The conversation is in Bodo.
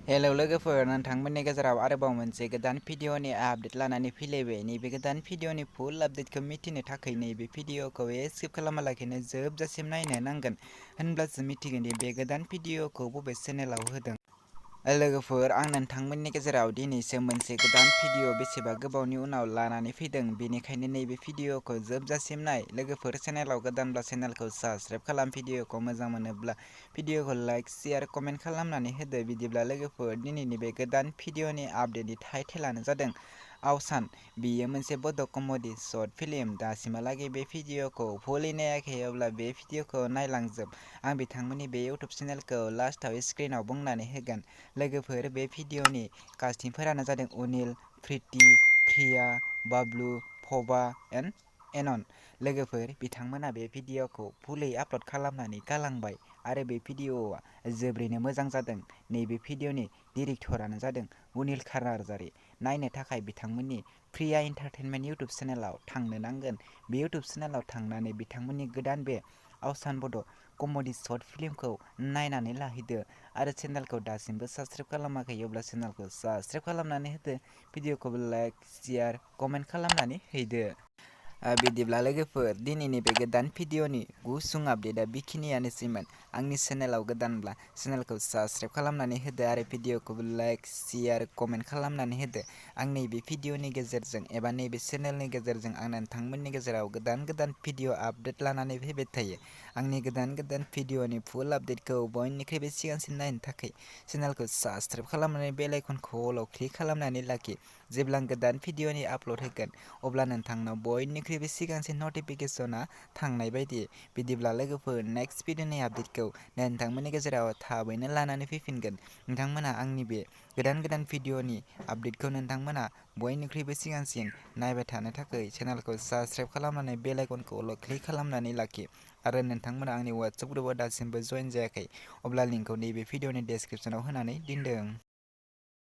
हेलौ लोगोफोर, नोंथांमोननि गेजेराव आरोबाव मोनसे गोदान भिडिअनि आपडेट लानानै फैलायबाय। नैबे गोदान भिडिअनि फुल आपडेटखौ मिथिनो थाखाय नैबे भिडिअखौ स्किप खालामालाखैनो जोबजासिम नायनो नांगोन, होनब्लासो मिथिगोन दि बे गोदान भिडिअखौ बबे चेनेलाव होदों। लोगोफोर, आं नोंथांमोननि गेजेराव दिनैसो मोनसे गोदान भिडिअ बेसेबा गोबावनि उनाव लानानै फैदों, बेनिखायनो नैबे भिडिअखौ जोबजासिम नाय। लोगोफोर, चेनेलाव गोदानब्ला चेनेलखौ साबस्क्राइब खालाम, भिडिअखौ मोजां मोनोब्ला भिडिअखौ लाइक, शेयार, कमेन्ट खालामनानै होदो। बिदिब्ला लोगोफोर, दिनैनि बे गोदान भिडिअनि आपडेटनि टाइटेलानो जादों आवसान। बेयो मोनसे बड' कमेडि शर्ट फिल्म। दासिमहालागै बे भिडिअखौ फुलि नायाखै, अब्ला बे भिडिअखौ नायलांजोब। आं बिथांमोननि बे इउटुब चेनेलखौ लास्टआव स्क्रिनाव बुंनानै होगोन। लोगोफोर, बे भिडिअनि कास्टिंफोरानो जादों अनिल, प्रिति, प्रिया, बाबलु, फबा एन्ड एनन। लोगोफोर, बिथांमोना बे भिडिअखौ फुलै आपल'ड खालामनानै गालांबाय आरो बे भिडिअआ जोबोरैनो मोजां जादों। नैबे भिडिअनि डिरेक्टरानो जादों अनिल नार्जारि। नायनो थाखाय बिथांमोननि प्रिया एन्टारटेनमेन्ट इउटुब चेनेलाव थांनो नांगोन। बे इउटुब चेनेलाव थांनानै बिथांमोननि गोदान बे आवसान बड' कमेडि शर्ट फिल्मखौ नायनानै लाहैदो आरो चेनेलखौ दासिमबो साबस्क्राइब खालामाखै, अब्ला चेनेलखौ साबस्क्राइब खालामनानै होदो। भिडिअखौबो लाइक, शेयार, कमेन्ट खालामनानै हैदो। बिदिब्ला लोगोफोर, दिनैनि बे गोदान भिडिअनि गुसुं आपडेटआ बेखिनियानोसैमोन। आंनि चेनेलाव गोदानब्ला चेनेलखौ साबस्क्राइब खालामनानै होदो आरो भिडिअखौबो लाइक, शेयार, कमेन्ट खालामनानै होदो। आं नैबे भिडिअनि गेजेरजों एबा नैबे चेनेलनि गेजेरजों आं नोंथांमोननि गेजेराव गोदान गोदान भिडिअ आपडेट लानानै फैबाय थायो। आंनि गोदान गोदान भिडिअनि फुल आपडेटखौ बयनिख्रुइबो सिगांसिन नायनो थाखाय चेनेलखौ साबस्क्राइब खालामनानै बेल आइकनखौ अलाव क्लिक खालामनानै लाखि। जेब्ला आं गोदान भिडिअनि आपल'ड होगोन, अब्ला नोंथांनाव बयनिख्रुइबो सिगांसिन नटिफिकेसनआ थांनाय बायदि। बिदिब्ला लोगोफोर, नेक्स्ट भिडिअनि आपडेटखौ नोंथांमोननि गेजेराव थाबैनो लानानै फैफिनगोन। नोंथांमोना आंनि बे गोदान गोदान भिडिअनि आपडेटखौ नोंथांमोना बयनिख्रुइबो सिगांसिन नायबाय थानो थाखाय चेनेलखौ साबस्क्राइब खालामनानै बेल आइकनखौ अल क्लिक खालामनानै लाखि। आरो नोंथांमोना आंनि वाट्सएप ग्रुपआव दासिमबो जइन जायाखै, अब्ला लिंकखौ नैबे भिडिअनि डेस्क्रिप्शनाव होनानै दोनदों।